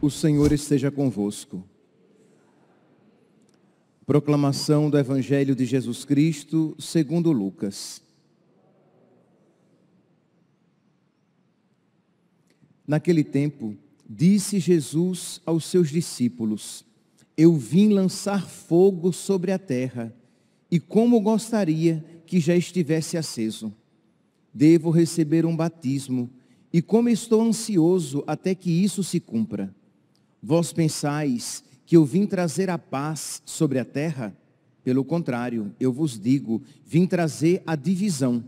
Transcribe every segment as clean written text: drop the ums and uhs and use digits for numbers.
O Senhor esteja convosco. Proclamação do Evangelho de Jesus Cristo, segundo Lucas. Naquele tempo, disse Jesus aos seus discípulos: Eu vim lançar fogo sobre a terra, e como gostaria que já estivesse aceso. Devo receber um batismo, e como estou ansioso até que isso se cumpra. Vós pensais que eu vim trazer a paz sobre a terra? Pelo contrário, eu vos digo, vim trazer a divisão.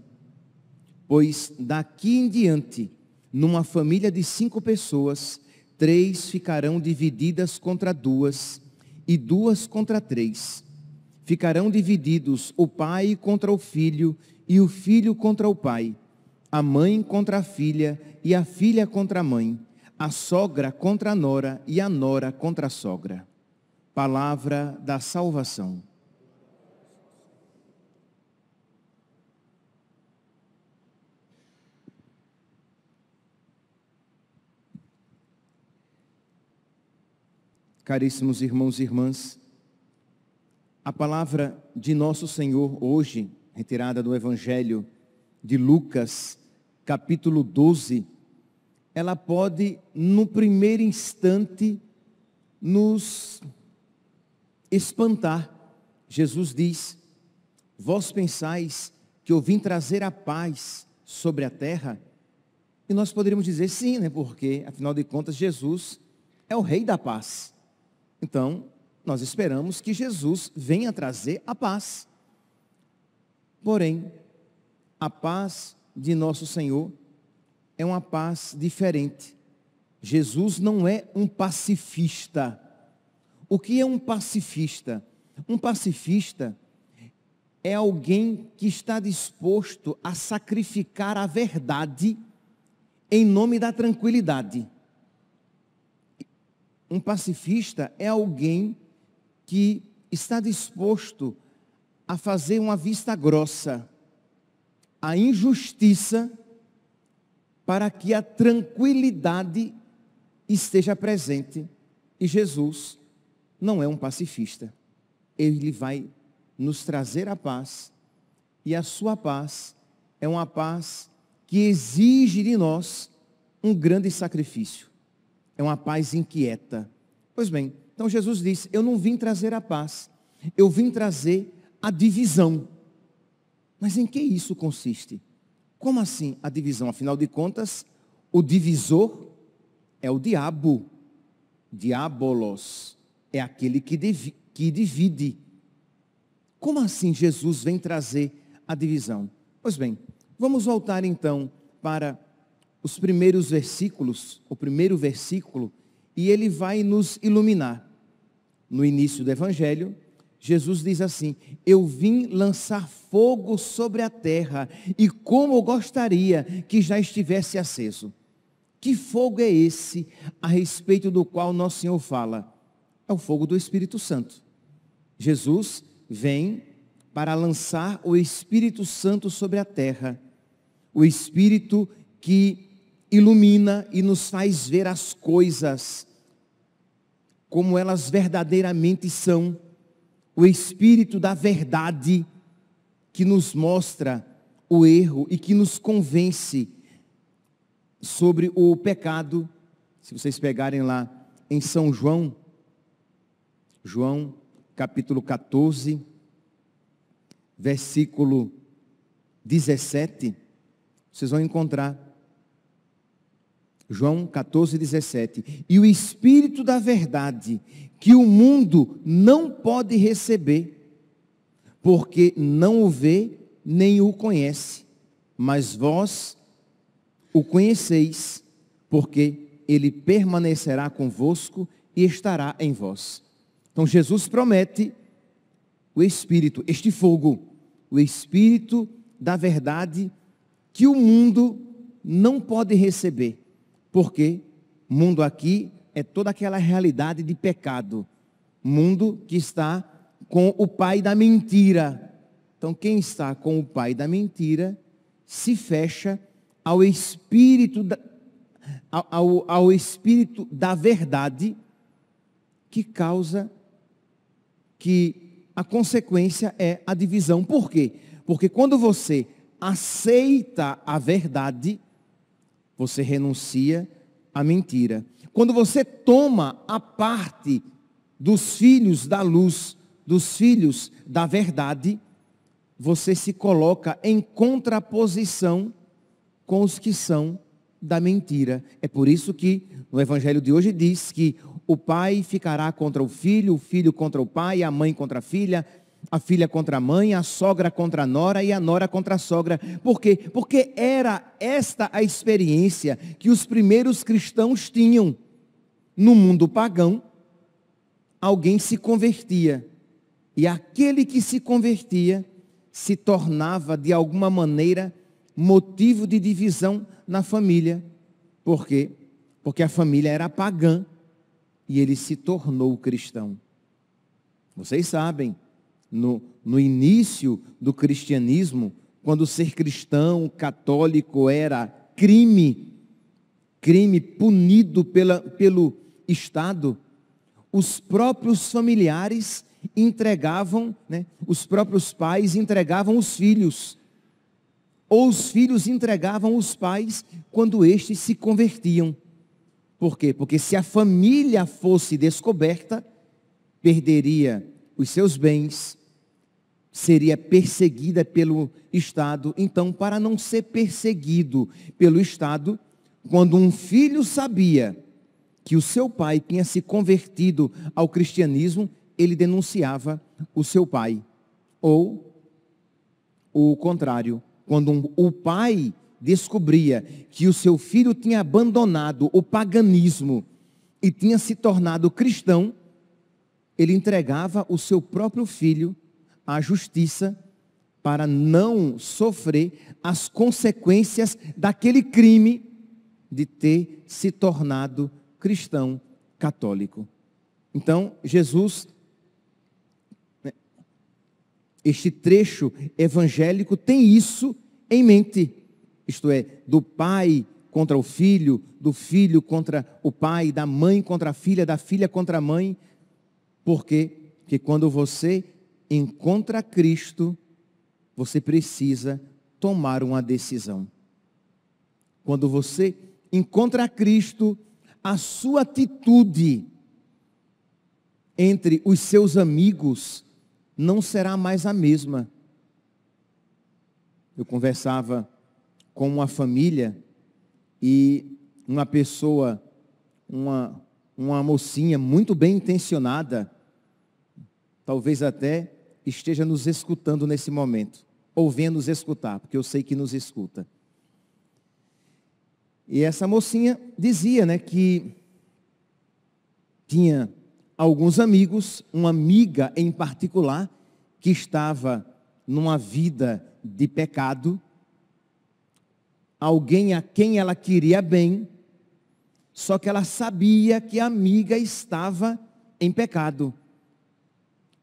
Pois daqui em diante, numa família de 5 pessoas, 3 ficarão divididas contra 2, e 2 contra 3. Ficarão divididos o pai contra o filho, e o filho contra o pai, a mãe contra a filha, e a filha contra a mãe, a sogra contra a nora e a nora contra a sogra. Palavra da salvação. Caríssimos irmãos e irmãs, a palavra de nosso Senhor hoje, retirada do Evangelho de Lucas, capítulo 12, ela pode, no primeiro instante, nos espantar. Jesus diz: vós pensais que eu vim trazer a paz sobre a terra? E nós poderíamos dizer sim, né? Porque, afinal de contas, Jesus é o Rei da paz. Então, nós esperamos que Jesus venha trazer a paz. Porém, a paz de nosso Senhor é uma paz diferente. Jesus não é um pacifista. O que é um pacifista? Um pacifista é alguém que está disposto a sacrificar a verdade em nome da tranquilidade. Um pacifista é alguém que está disposto a fazer uma vista grossa à injustiça para que a tranquilidade esteja presente. E Jesus não é um pacifista. Ele vai nos trazer a paz, e a sua paz é uma paz que exige de nós um grande sacrifício. É uma paz inquieta. Pois bem, então Jesus disse: eu não vim trazer a paz, eu vim trazer a divisão. Mas em que isso consiste? Como assim a divisão? Afinal de contas, o divisor é o diabo. Diabolos é aquele que divide. Como assim Jesus vem trazer a divisão? Pois bem, vamos voltar então para os primeiros versículos, o primeiro versículo, e ele vai nos iluminar. No início do Evangelho, Jesus diz assim: eu vim lançar fogo sobre a terra, e como eu gostaria que já estivesse aceso. Que fogo é esse a respeito do qual nosso Senhor fala? É o fogo do Espírito Santo. Jesus vem para lançar o Espírito Santo sobre a terra. O Espírito que ilumina e nos faz ver as coisas como elas verdadeiramente são. O Espírito da verdade que nos mostra o erro e que nos convence sobre o pecado. Se vocês pegarem lá em São João, capítulo 14, versículo 17, vocês vão encontrar. João 14, 17. E o Espírito da verdade, que o mundo não pode receber, porque não o vê nem o conhece, mas vós o conheceis, porque ele permanecerá convosco e estará em vós. Então Jesus promete o Espírito, este fogo, o Espírito da verdade que o mundo não pode receber. Porque mundo aqui é toda aquela realidade de pecado. Mundo que está com o pai da mentira. Então quem está com o pai da mentira se fecha ao Espírito ao Espírito da verdade, que causa que a consequência é a divisão. Por quê? Porque quando você aceita a verdade, você renuncia à mentira. Quando você toma a parte dos filhos da luz, dos filhos da verdade, você se coloca em contraposição com os que são da mentira. É por isso que no Evangelho de hoje diz que o pai ficará contra o filho contra o pai, a mãe contra a filha contra a mãe, a sogra contra a nora e a nora contra a sogra. Por quê? Porque era esta a experiência que os primeiros cristãos tinham. No mundo pagão, alguém se convertia. E aquele que se convertia se tornava, de alguma maneira, motivo de divisão na família. Por quê? Porque a família era pagã e ele se tornou cristão. Vocês sabem, no início do cristianismo, quando ser cristão, católico era crime punido pelo Estado, os próprios familiares entregavam, os próprios pais entregavam os filhos, ou os filhos entregavam os pais quando estes se convertiam. Por quê? Porque se a família fosse descoberta, perderia os seus bens, seria perseguida pelo Estado. Então, para não ser perseguido pelo Estado, quando um filho sabia que o seu pai tinha se convertido ao cristianismo, ele denunciava o seu pai. Ou o contrário, quando o pai descobria que o seu filho tinha abandonado o paganismo e tinha se tornado cristão, ele entregava o seu próprio filho à justiça para não sofrer as consequências daquele crime de ter se tornado cristão católico. Então, Jesus, este trecho evangélico tem isso em mente. Isto é, do pai contra o filho, do filho contra o pai, da mãe contra a filha, da filha contra a mãe. Por quê? Porque quando você encontra Cristo, você precisa tomar uma decisão. Quando você encontra Cristo, a sua atitude entre os seus amigos não será mais a mesma. Eu conversava com uma família e uma pessoa, uma mocinha muito bem intencionada, talvez até esteja nos escutando nesse momento, ou venha nos escutar, porque eu sei que nos escuta. E essa mocinha dizia, que tinha alguns amigos, uma amiga em particular, que estava numa vida de pecado, alguém a quem ela queria bem, só que ela sabia que a amiga estava em pecado.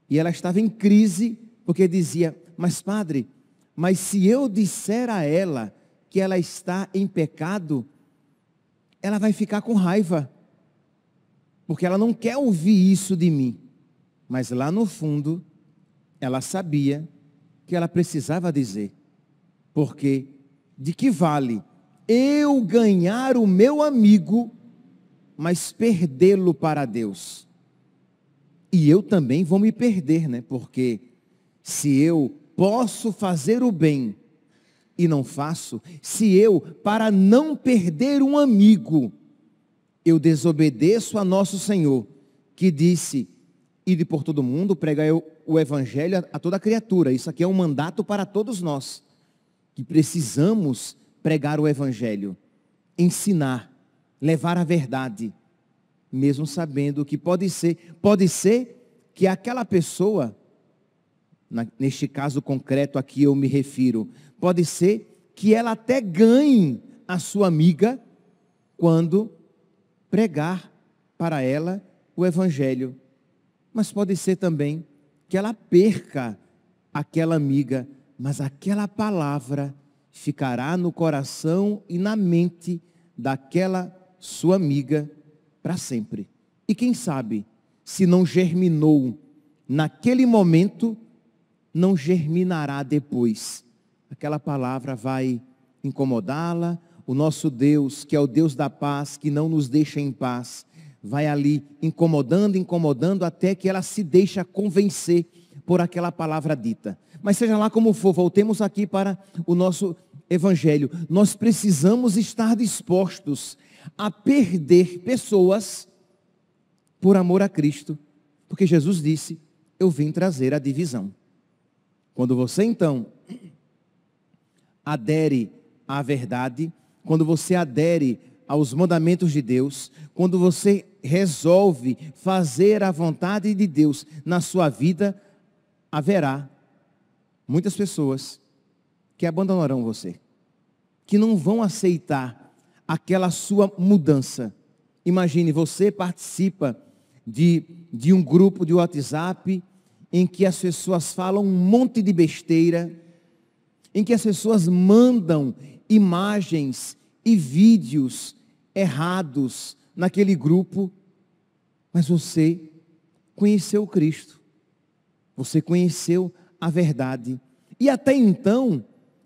E ela estava em crise, porque dizia, mas padre, mas se eu disser a ela que ela está em pecado, ela vai ficar com raiva, porque ela não quer ouvir isso de mim. Mas lá no fundo, ela sabia que ela precisava dizer, porque de que vale eu ganhar o meu amigo, mas perdê-lo para Deus? E eu também vou me perder, porque se eu posso fazer o bem e não faço, se eu, para não perder um amigo, eu desobedeço a nosso Senhor, que disse, ide por todo mundo, pregai o Evangelho a toda criatura. Isso aqui é um mandato para todos nós, que precisamos pregar o Evangelho, ensinar, levar a verdade, mesmo sabendo que pode ser que aquela pessoa neste caso concreto a que eu me refiro, pode ser que ela até ganhe a sua amiga quando pregar para ela o evangelho. Mas pode ser também que ela perca aquela amiga, mas aquela palavra ficará no coração e na mente daquela sua amiga para sempre. E quem sabe, se não germinou naquele momento, não germinará depois. Aquela palavra vai incomodá-la. O nosso Deus, que é o Deus da paz, que não nos deixa em paz, vai ali incomodando, até que ela se deixa convencer por aquela palavra dita. Mas seja lá como for, voltemos aqui para o nosso evangelho. Nós precisamos estar dispostos a perder pessoas por amor a Cristo, porque Jesus disse: eu vim trazer a divisão. Quando você então adere à verdade, quando você adere aos mandamentos de Deus, quando você resolve fazer a vontade de Deus na sua vida, haverá muitas pessoas que abandonarão você, que não vão aceitar aquela sua mudança. Imagine, você participa de um grupo de WhatsApp em que as pessoas falam um monte de besteira, em que as pessoas mandam imagens e vídeos errados naquele grupo, mas você conheceu Cristo, você conheceu a verdade, e até então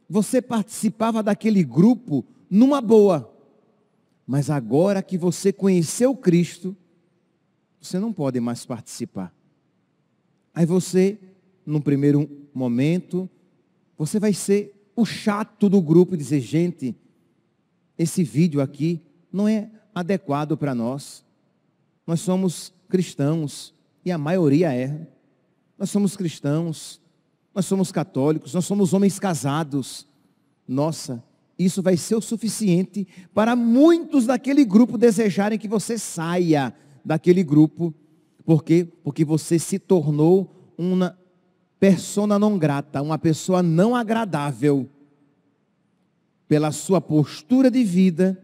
você participava daquele grupo numa boa, mas agora que você conheceu Cristo, você não pode mais participar. Aí você, num primeiro momento, você vai ser o chato do grupo e dizer: gente, esse vídeo aqui não é adequado para nós. Nós somos cristãos, e a maioria é. Nós somos cristãos, nós somos católicos, nós somos homens casados. Nossa, isso vai ser o suficiente para muitos daquele grupo desejarem que você saia daquele grupo. Por quê? Porque você se tornou uma persona non grata, uma pessoa não agradável, pela sua postura de vida,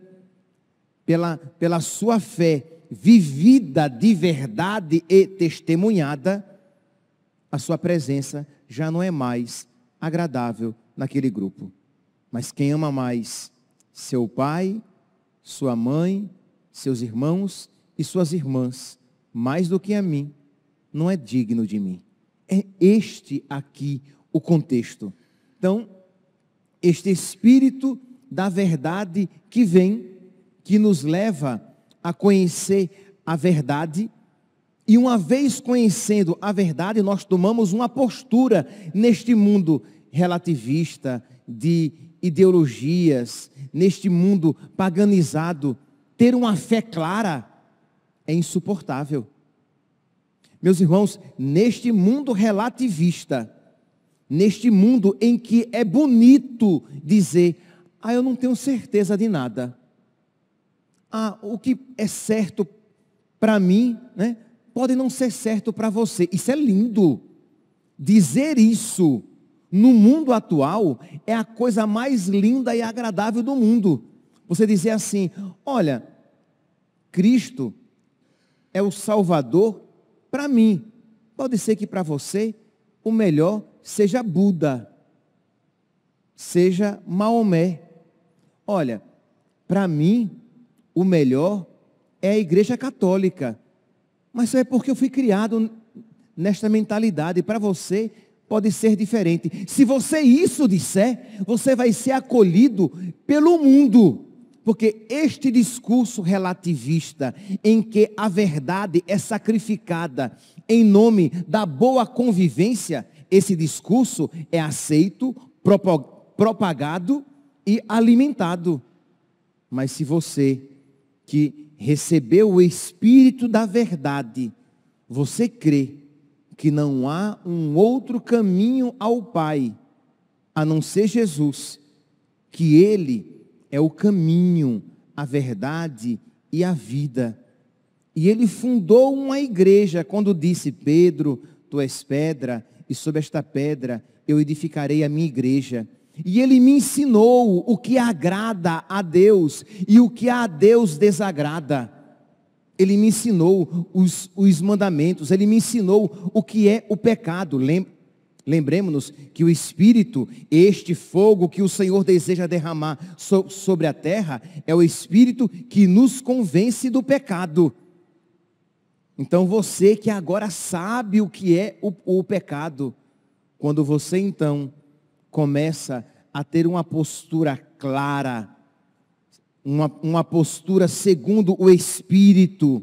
pela sua fé vivida de verdade e testemunhada. A sua presença já não é mais agradável naquele grupo. Mas quem ama mais seu pai, sua mãe, seus irmãos e suas irmãs, mais do que a mim, não é digno de mim. É este aqui o contexto. Então, este Espírito da verdade que vem, que nos leva a conhecer a verdade, e uma vez conhecendo a verdade, nós tomamos uma postura neste mundo relativista, de ideologias, neste mundo paganizado. Ter uma fé clara é insuportável. Meus irmãos, neste mundo relativista, neste mundo em que é bonito dizer: eu não tenho certeza de nada. O que é certo para mim, né, pode não ser certo para você. Isso é lindo. Dizer isso no mundo atual é a coisa mais linda e agradável do mundo. Você dizer assim: olha, Cristo é o Salvador para mim. Pode ser que para você o melhor seja Buda, seja Maomé. Olha, para mim o melhor é a Igreja Católica. Mas isso é porque eu fui criado nesta mentalidade. Para você pode ser diferente. Se você isso disser, você vai ser acolhido pelo mundo. Porque este discurso relativista, em que a verdade é sacrificada em nome da boa convivência, esse discurso é aceito, propagado e alimentado. Mas se você que recebeu o Espírito da verdade, você crê que não há um outro caminho ao Pai, a não ser Jesus, que Ele é o caminho, a verdade e a vida. E Ele fundou uma igreja quando disse: Pedro, tu és pedra, e sobre esta pedra eu edificarei a minha igreja. E ele me ensinou o que agrada a Deus e o que a Deus desagrada. Ele me ensinou os mandamentos, ele me ensinou o que é o pecado. Lembremos-nos que o Espírito, este fogo que o Senhor deseja derramar sobre a terra, é o Espírito que nos convence do pecado. Então você que agora sabe o que é o pecado, quando você então começa a ter uma postura clara, uma postura segundo o Espírito,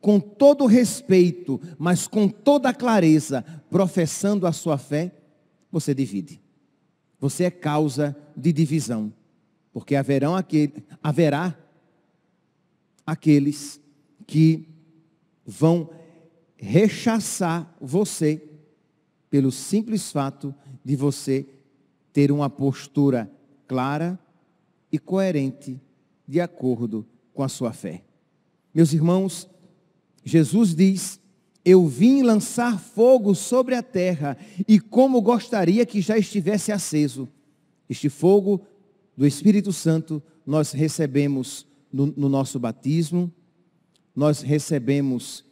com todo respeito, mas com toda clareza, professando a sua fé, você divide. Você é causa de divisão. Porque haverá aqueles que vão rechaçar você pelo simples fato de você ter uma postura clara e coerente de acordo com a sua fé. Meus irmãos, Jesus diz: eu vim lançar fogo sobre a terra, e como gostaria que já estivesse aceso. Este fogo do Espírito Santo nós recebemos no nosso batismo, nós recebemos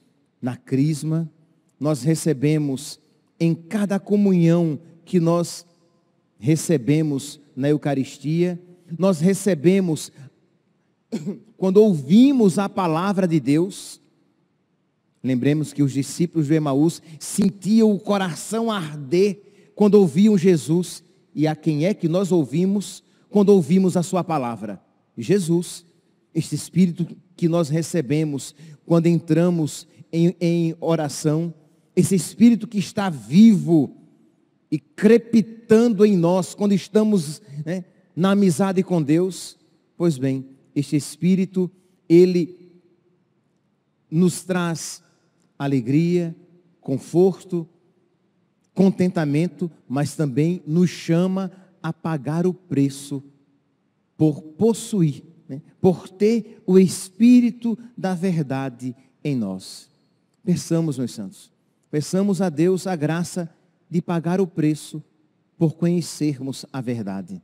na crisma, nós recebemos em cada comunhão que nós recebemos na Eucaristia, nós recebemos quando ouvimos a palavra de Deus. Lembremos que os discípulos de Emaús sentiam o coração arder quando ouviam Jesus. E a quem é que nós ouvimos quando ouvimos a sua palavra? Jesus. Este Espírito que nós recebemos quando entramos em oração, esse Espírito que está vivo e crepitando em nós quando estamos na amizade com Deus. Pois bem, este Espírito, ele nos traz alegria, conforto, contentamento, mas também nos chama a pagar o preço por possuir, por ter o Espírito da verdade em nós. Peçamos, meus santos, peçamos a Deus a graça de pagar o preço por conhecermos a verdade.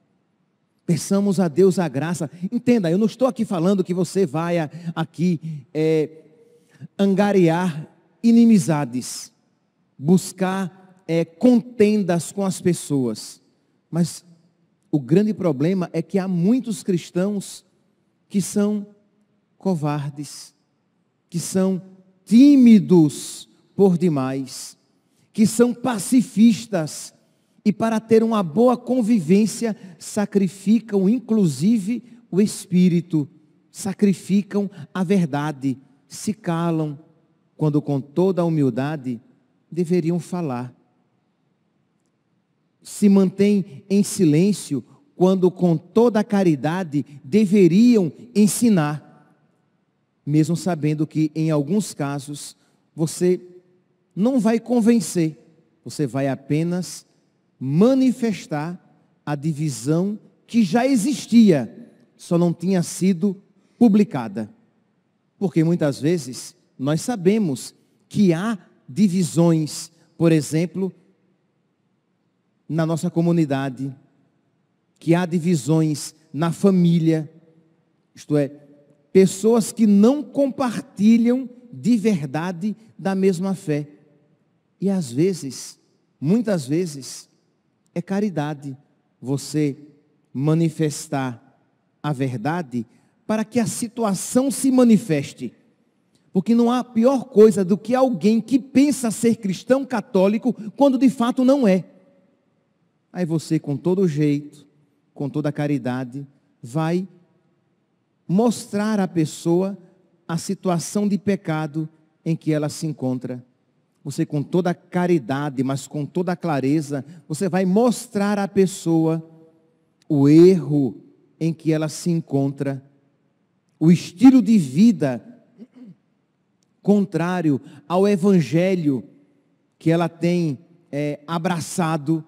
Peçamos a Deus a graça. Entenda, eu não estou aqui falando que você vai aqui angariar inimizades, buscar contendas com as pessoas. Mas o grande problema é que há muitos cristãos que são covardes, que são tímidos por demais, que são pacifistas e para ter uma boa convivência sacrificam inclusive o espírito, sacrificam a verdade, se calam quando com toda a humildade deveriam falar. Se mantêm em silêncio quando com toda a caridade deveriam ensinar, mesmo sabendo que em alguns casos você não vai convencer, você vai apenas manifestar a divisão que já existia, só não tinha sido publicada. Porque muitas vezes nós sabemos que há divisões, por exemplo, na nossa comunidade, que há divisões na família, isto é, pessoas que não compartilham de verdade da mesma fé. E às vezes, muitas vezes, é caridade você manifestar a verdade para que a situação se manifeste. Porque não há pior coisa do que alguém que pensa ser cristão católico quando de fato não é. Aí você, com todo jeito, com toda a caridade, vai mostrar à pessoa a situação de pecado em que ela se encontra. Você, com toda a caridade, mas com toda a clareza, você vai mostrar à pessoa o erro em que ela se encontra, o estilo de vida contrário ao evangelho que ela tem abraçado,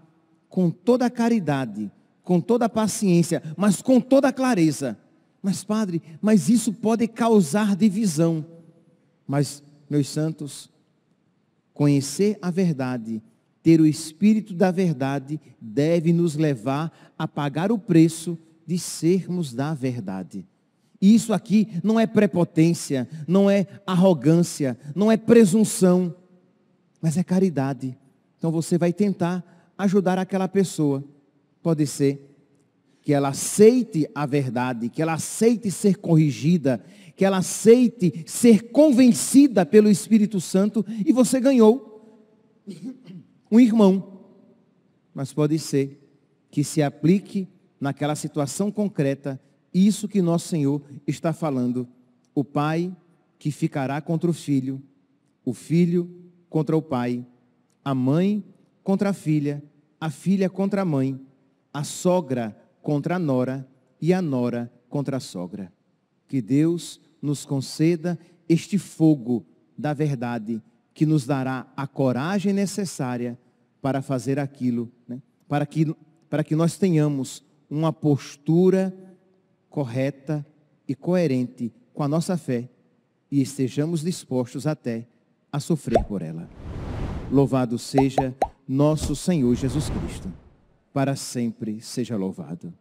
com toda a caridade, com toda a paciência, mas com toda a clareza. Mas padre, mas isso pode causar divisão. Mas, meus santos, conhecer a verdade ter o Espírito da verdade deve nos levar a pagar o preço de sermos da verdade. E isso aqui não é prepotência, não é arrogância, não é presunção, mas é caridade. Então você vai tentar ajudar aquela pessoa. Pode ser que ela aceite a verdade, que ela aceite ser corrigida, que ela aceite ser convencida pelo Espírito Santo, e você ganhou um irmão. Mas pode ser que se aplique naquela situação concreta isso que nosso Senhor está falando: o pai que ficará contra o filho contra o pai, a mãe contra a filha contra a mãe, a sogra contra a nora e a nora contra a sogra. Que Deus nos conceda este fogo da verdade, que nos dará a coragem necessária para fazer aquilo, né? para que nós tenhamos uma postura correta e coerente com a nossa fé e estejamos dispostos até a sofrer por ela. Louvado seja nosso Senhor Jesus Cristo. Para sempre seja louvado.